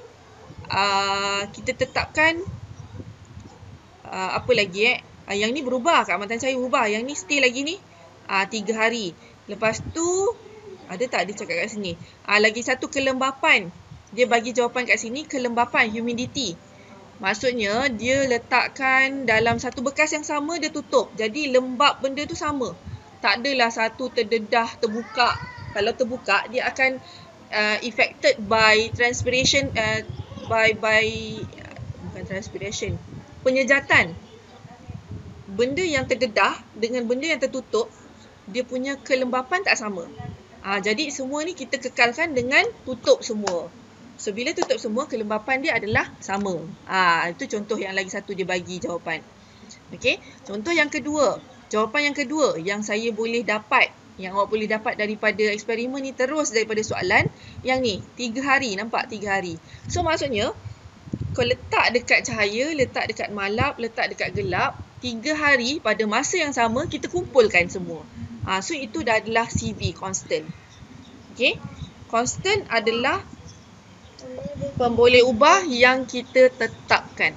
kita tetapkan apa lagi yang ni berubah, keamatan cahaya berubah. Yang ni stay lagi ni 3 hari. Lepas tu ada tak dia cakap kat sini? Lagi satu kelembapan. Dia bagi jawapan kat sini kelembapan, humidity. Maksudnya dia letakkan dalam satu bekas yang sama, dia tutup. Jadi lembap benda tu sama. Tak adalah satu terdedah, terbuka. Kalau terbuka dia akan affected by transpiration, bukan transpiration, penyejatan. Benda yang terdedah dengan benda yang tertutup, dia punya kelembapan tak sama. Jadi semua ni kita kekalkan dengan tutup semua. So bila tutup semua, kelembapan dia adalah sama. Itu contoh yang lagi satu dia bagi jawapan. Okey, contoh yang kedua. Jawapan yang kedua yang saya boleh dapat, yang awak boleh dapat daripada eksperimen ni, terus daripada soalan yang ni, 3 hari. Nampak 3 hari. So maksudnya kau letak dekat cahaya, letak dekat malap, letak dekat gelap, 3 hari pada masa yang sama, kita kumpulkan semua. So itu dah adalah CV, constant. Okay, constant adalah pemboleh ubah yang kita tetapkan.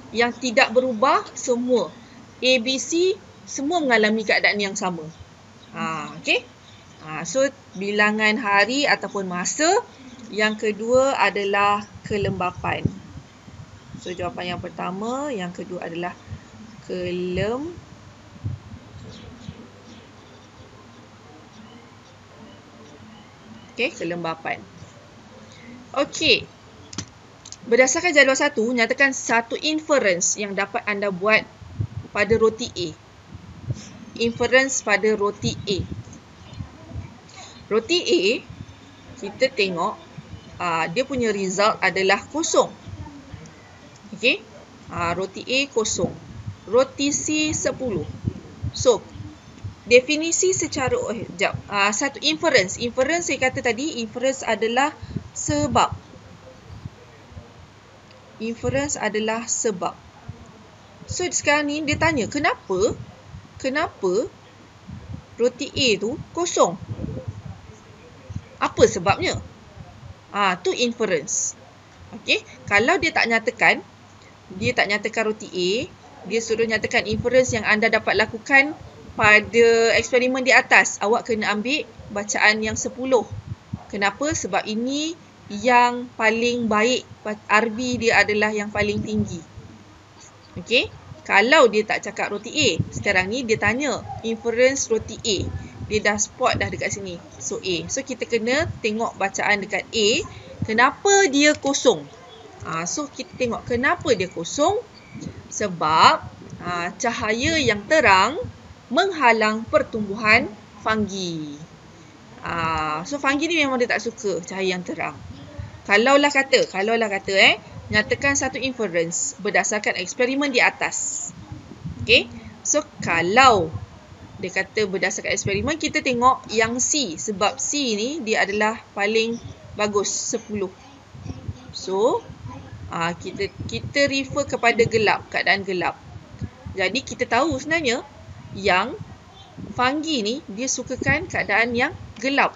Yang tidak berubah semua. A, B, C semua mengalami keadaan yang sama. Okay. So bilangan hari ataupun masa. Yang kedua adalah kelembapan. So jawapan yang pertama, yang kedua adalah kelembapan. Okey. Berdasarkan jadual 1, nyatakan satu inference yang dapat anda buat pada roti A. Inference pada roti A. Roti A, kita tengok dia punya result adalah kosong. Okey. Roti A kosong. Roti C 10. So, definisi secara satu inference. Inference saya kata tadi, inference adalah sebab. Inference adalah sebab. So sekarang ni dia tanya, kenapa roti A tu kosong? Apa sebabnya? Tu inference. Okey, kalau dia tak nyatakan roti A, dia suruh nyatakan inference yang anda dapat lakukan pada eksperimen di atas. Awak kena ambil bacaan yang 10. Kenapa? Sebab ini yang paling baik. RB dia adalah yang paling tinggi. Okey. Kalau dia tak cakap roti A, sekarang ni dia tanya inference roti A. Dia dah spot dah dekat sini. So A. So kita kena tengok bacaan dekat A. Kenapa dia kosong? So kita tengok kenapa dia kosong. Sebab cahaya yang terang menghalang pertumbuhan fungi. So fungi ni memang dia tak suka cahaya yang terang. Kalaulah kata nyatakan satu inference berdasarkan eksperimen di atas. Okay. So kalau dia kata berdasarkan eksperimen, kita tengok yang C. Sebab C ni dia adalah paling bagus, 10. So kita refer kepada gelap, keadaan gelap. Jadi kita tahu sebenarnya yang fungi ni dia sukakan keadaan yang gelap.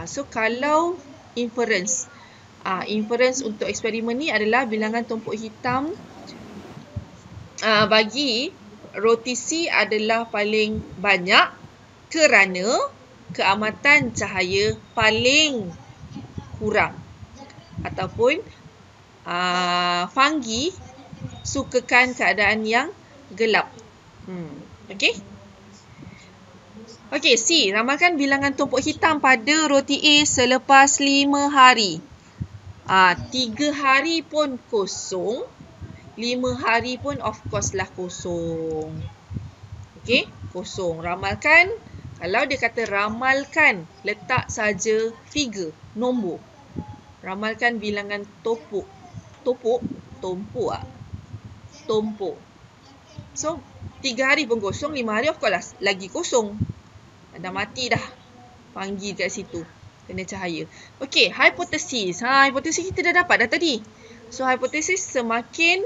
So kalau inference untuk eksperimen ni adalah bilangan tumpuk hitam bagi rotisi adalah paling banyak kerana keamatan cahaya paling kurang, ataupun fungi sukakan keadaan yang gelap. Okey. Okey, C. Ramalkan bilangan tumpuk hitam pada roti A selepas 5 hari. 3 hari pun kosong. 5 hari pun of course lah kosong. Okey, kosong. Ramalkan. Kalau dia kata ramalkan, letak saja figure, nombor. Ramalkan bilangan tumpuk. Tumpuk. So, 3 hari pun kosong, 5 hari of course lah lagi kosong. Dah mati dah fungi kat situ. Kena cahaya. Okey, hipotesis. Hipotesis kita dah dapat dah tadi. So, hipotesis semakin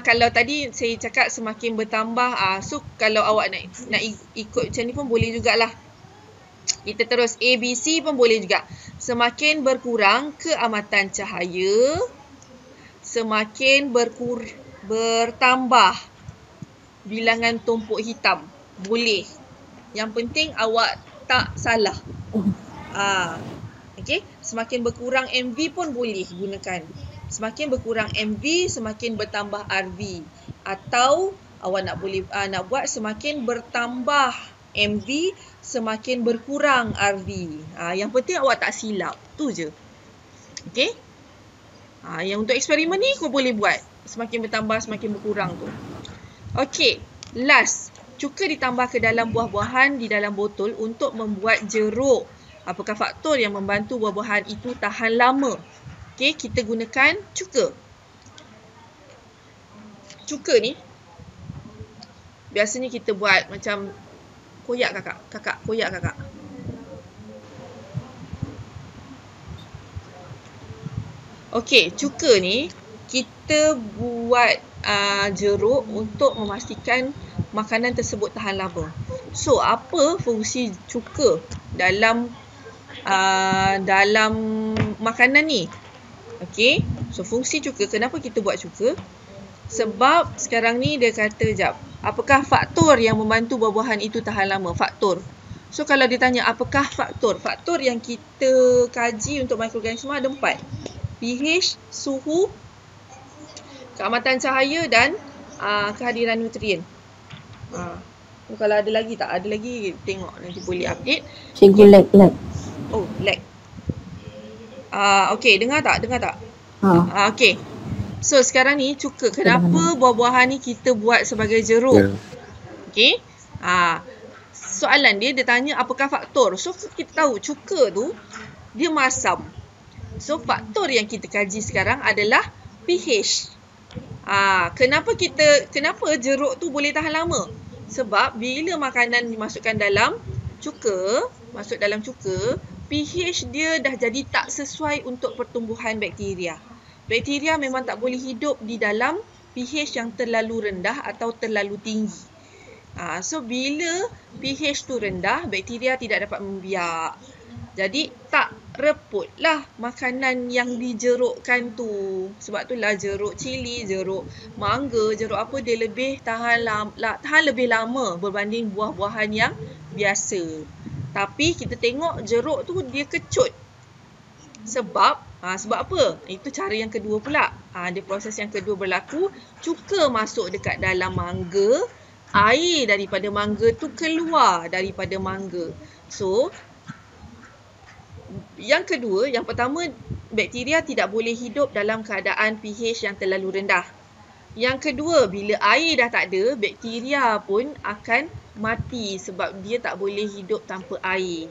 kalau tadi saya cakap semakin bertambah, so kalau awak nak ikut macam ni pun boleh jugalah. Kita terus A, B, C pun boleh juga. Semakin berkurang keamatan cahaya, semakin bertambah bilangan tumpuk hitam. Boleh. Yang penting awak tak salah. Okey, semakin berkurang MV pun boleh gunakan. Semakin berkurang MV, semakin bertambah RV. Atau awak nak buat semakin bertambah MV, semakin berkurang RV. Yang penting awak tak silap. Tu je. Okey? Yang untuk eksperimen ni kau boleh buat. Semakin bertambah, semakin berkurang tu. Okey. Last. Cuka ditambah ke dalam buah-buahan di dalam botol untuk membuat jeruk. Apakah faktor yang membantu buah-buahan itu tahan lama? Okey, kita gunakan cuka. Cuka ni biasanya kita buat macam koyak kakak. Koyak kakak. Okey, cuka ni kita buat jeruk untuk memastikan makanan tersebut tahan lama. So, apa fungsi cuka dalam makanan ni? Okey, so fungsi cuka, kenapa kita buat cuka? Sebab sekarang ni dia kata, apakah faktor yang membantu buah-buahan itu tahan lama? Faktor. So, kalau dia tanya apakah faktor? Faktor yang kita kaji untuk mikroorganisma ada 4. pH, suhu, keamatan cahaya dan kehadiran nutrien. Kalau ada lagi tak? Ada lagi, tengok nanti boleh update. Cikgu lag. Oh, lag. Okey, dengar tak? Okey. So, sekarang ni cuka. Kenapa buah-buahan ni kita buat sebagai jeruk? Okey. Soalan dia tanya apakah faktor. So, kita tahu cuka tu dia masam. So, faktor yang kita kaji sekarang adalah pH. Kenapa jeruk tu boleh tahan lama? Sebab bila makanan dimasukkan dalam cuka, pH dia dah jadi tak sesuai untuk pertumbuhan bakteria. Bakteria memang tak boleh hidup di dalam pH yang terlalu rendah atau terlalu tinggi. So bila pH tu rendah, bakteria tidak dapat membiak. Jadi tak reputlah makanan yang dijerukkan tu. Sebab itulah jeruk cili, jeruk mangga, jeruk apa dia lebih tahan lebih lama berbanding buah-buahan yang biasa. Tapi kita tengok jeruk tu dia kecut. Sebab apa? Itu cara yang kedua pula. Dia proses yang kedua berlaku. Cuka masuk dekat dalam mangga. Air daripada mangga tu keluar daripada mangga. So, yang pertama, bakteria tidak boleh hidup dalam keadaan pH yang terlalu rendah. Yang kedua, bila air dah tak ada, bakteria pun akan mati sebab dia tak boleh hidup tanpa air.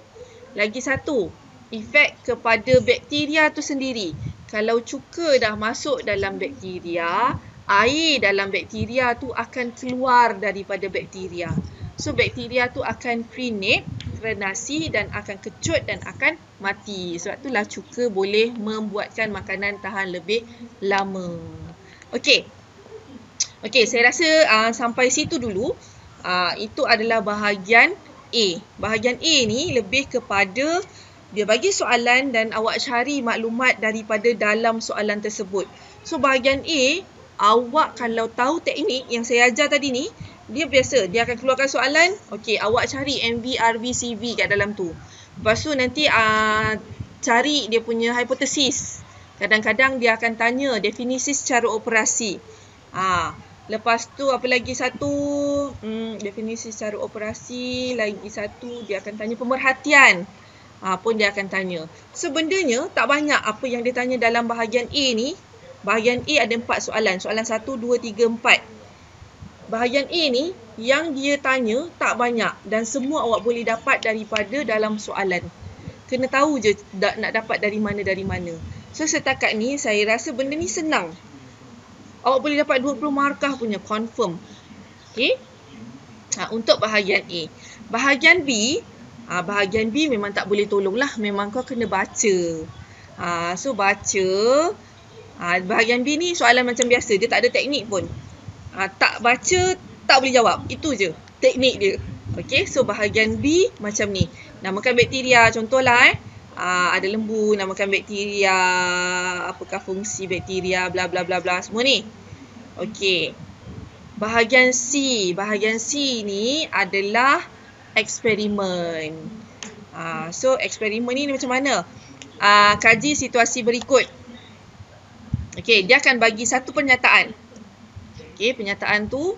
Lagi satu, efek kepada bakteria tu sendiri. Kalau cuka dah masuk dalam bakteria, air dalam bakteria tu akan keluar daripada bakteria. So, bakteria tu akan prenate dehidrasi dan akan kecut dan akan mati. Sebab itulah cuka boleh membuatkan makanan tahan lebih lama. Okey. Okey, saya rasa sampai situ dulu. Itu adalah bahagian A. Bahagian A ni lebih kepada dia bagi soalan dan awak cari maklumat daripada dalam soalan tersebut. So bahagian A, awak kalau tahu teknik yang saya ajar tadi ni, dia biasa, dia akan keluarkan soalan, okey, awak cari MV, RV, CV kat dalam tu. Lepas tu nanti cari dia punya hipotesis. Kadang-kadang dia akan tanya definisi secara operasi. Lepas tu apa lagi satu? Definisi secara operasi, lagi satu dia akan tanya pemerhatian. Pun dia akan tanya. Sebenarnya tak banyak apa yang dia tanya dalam bahagian A ni. Bahagian A ada 4 soalan. Soalan 1, 2, 3, 4. Bahagian A ni yang dia tanya tak banyak dan semua awak boleh dapat daripada dalam soalan. Kena tahu je nak dapat dari mana. So setakat ni saya rasa benda ni senang. Awak boleh dapat 20 markah punya confirm. Okey? Untuk bahagian A. Bahagian B, bahagian B memang tak boleh tolong lah. Memang kau kena baca. So baca. Bahagian B ni soalan macam biasa. Dia tak ada teknik pun. Tak baca, tak boleh jawab. Itu je teknik dia. Okey, so bahagian B macam ni. Namakan bakteria, contohlah ada lembu, namakan bakteria, apakah fungsi bakteria, bla bla bla bla, semua ni. Okey. Bahagian C. Bahagian C ni adalah eksperimen. So eksperimen ni macam mana? Kaji situasi berikut. Okey, dia akan bagi satu pernyataan. Okey, pernyataan tu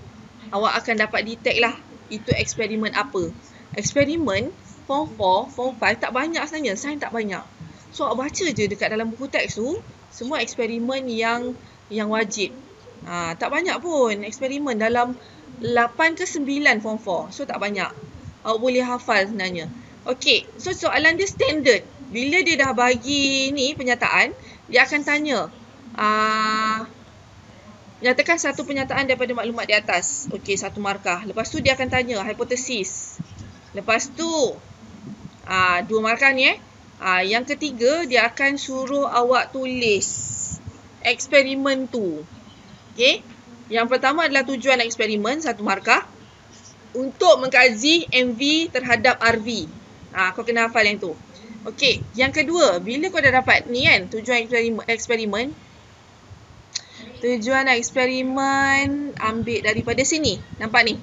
awak akan dapat detect lah itu eksperimen apa. Eksperimen form 4, form 5 tak banyak sebenarnya, sains tak banyak. So awak baca je dekat dalam buku teks tu, semua eksperimen yang wajib. Tak banyak pun eksperimen, dalam 8 ke 9 form 4. So tak banyak. Awak boleh hafal sebenarnya. Okey, so soalan dia standard. Bila dia dah bagi ni pernyataan, dia akan tanya nyatakan satu pernyataan daripada maklumat di atas. Okey, 1 markah. Lepas tu dia akan tanya hipotesis. Lepas tu 2 markah ni yang ketiga dia akan suruh awak tulis eksperimen tu. Okey. Yang pertama adalah tujuan eksperimen, 1 markah. Untuk mengkaji MV terhadap RV. Kau kena hafal yang tu. Okey, yang kedua, bila kau dah dapat ni kan, tujuan eksperimen. Tujuan eksperimen ambil daripada sini. Nampak ni?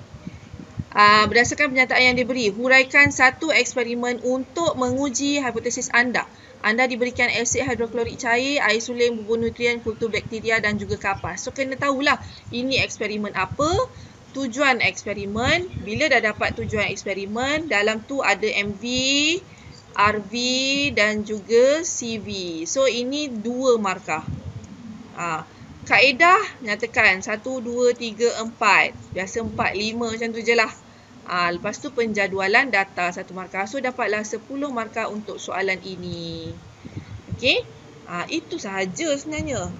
Berdasarkan pernyataan yang diberi, huraikan satu eksperimen untuk menguji hipotesis anda. Anda diberikan asid hidroklorik cair, air suling, bubur nutrien, kultur bakteria dan juga kapas. So kena tahulah ini eksperimen apa, tujuan eksperimen. Bila dah dapat tujuan eksperimen, dalam tu ada MV, RV dan juga CV. So ini 2 markah. Kaedah nyatakan 1, 2, 3, 4. Biasa 4, 5 macam tu je lah. Lepas tu penjadualan data 1 markah. So dapatlah 10 markah untuk soalan ini. Okey. Itu sahaja sebenarnya.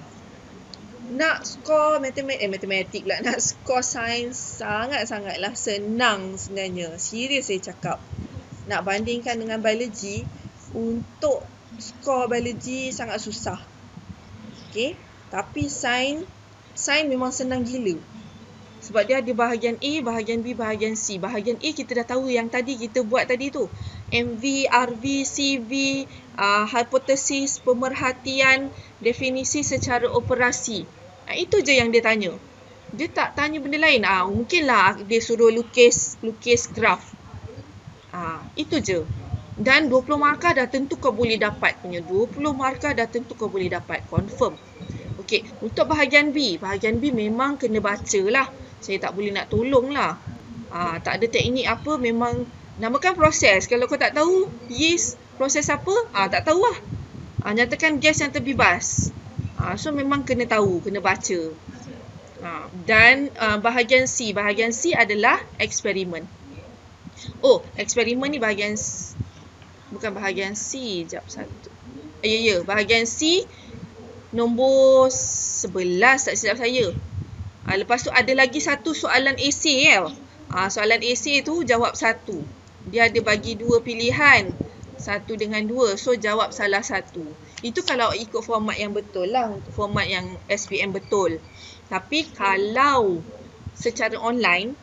Nak skor matematik pula. Nak skor sains sangat-sangatlah senang sebenarnya. Serius saya cakap. Nak bandingkan dengan biologi, untuk skor biologi sangat susah. Okey. Tapi sains memang senang gila. Sebab dia ada bahagian A, bahagian B, bahagian C. Bahagian A kita dah tahu yang tadi kita buat tadi tu. MV, RV, CV, hipotesis, pemerhatian, definisi secara operasi. Itu je yang dia tanya. Dia tak tanya benda lain. Mungkinlah dia suruh lukis graf. Itu je. Dan 20 markah dah tentu kau boleh dapat punya. 20 markah dah tentu kau boleh dapat. Confirm. Okey, untuk bahagian B. Bahagian B memang kena baca lah. Saya tak boleh nak tolong lah. Tak ada teknik apa, memang namakan proses. Kalau kau tak tahu, yeast, proses apa? Tak tahu lah. Nyatakan gas yang terbebas. So memang kena tahu, kena baca. Dan bahagian C. Bahagian C adalah eksperimen. Oh, eksperimen ni bahagian... Bukan bahagian C. Sekejap, satu. Ya, bahagian C... Nombor 11 tak silap saya. Lepas tu ada lagi satu soalan esei. Soalan esei tu jawab 1. dia ada bagi 2 pilihan. 1 dengan 2. So jawab salah satu. Itu kalau ikut format yang betul lah, untuk format yang SPM betul. Tapi kalau secara online,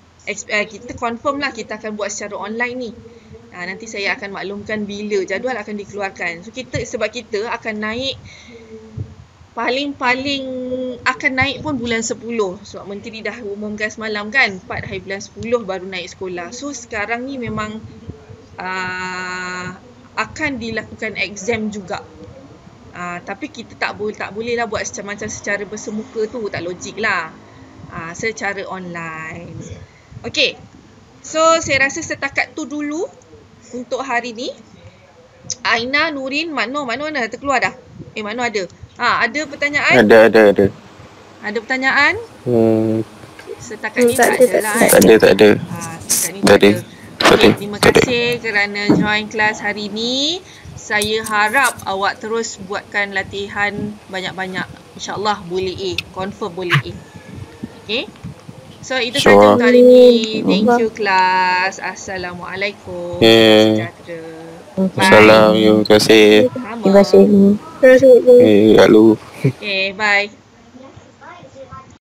kita confirm lah kita akan buat secara online ni. Nanti saya akan maklumkan bila jadual akan dikeluarkan. So sebab kita akan naik, paling-paling akan naik pun bulan 10. Sebab menteri dah umumkan semalam kan, 4 hari bulan 10 baru naik sekolah. So sekarang ni memang akan dilakukan exam juga. Tapi kita tak boleh lah buat macam secara bersemuka tu, tak logik lah. Secara online. Okay. So saya rasa setakat tu dulu untuk hari ni. Aina, Nurin, Makno dah terkeluar dah? Makno ada? Ada pertanyaan? Ada. Ada pertanyaan? Setakat ni Tak tak ada lah. Tak ada. Setakat ni tak ada. Okay, terima kasih kerana join kelas hari ni. Saya harap awak terus buatkan latihan banyak-banyak. InsyaAllah boleh A. Confirm boleh A. Okay? So itu saja untuk hari ni. Thank you kelas. Assalamualaikum. Sejahtera. Assalamualaikum. Terima kasih. Terima kasih. Lalu. Okay, bye.